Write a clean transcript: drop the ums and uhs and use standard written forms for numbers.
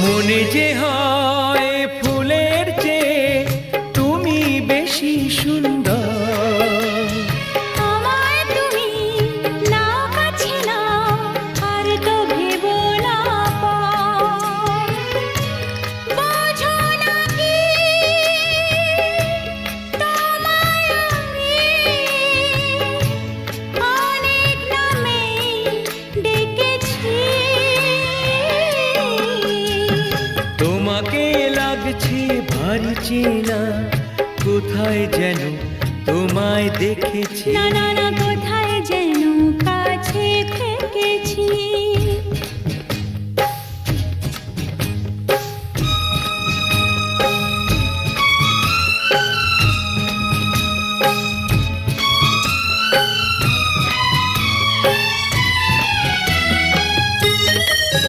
মনে যে হয় ফুলের চেয়ে তুমি বেশি সুন্দর। আমায় তুমি নাও কাছে নাও, আর তো ভেবো না পর। বোঝো না কি তোমায় আমি অনেক নামেই ডেকেছি। তোমাকে লাগছে ভারী চেনা, কোথায় যেন তোমায় দেখেছি। না না না, কোথায় যেন কাছে থেকেছি।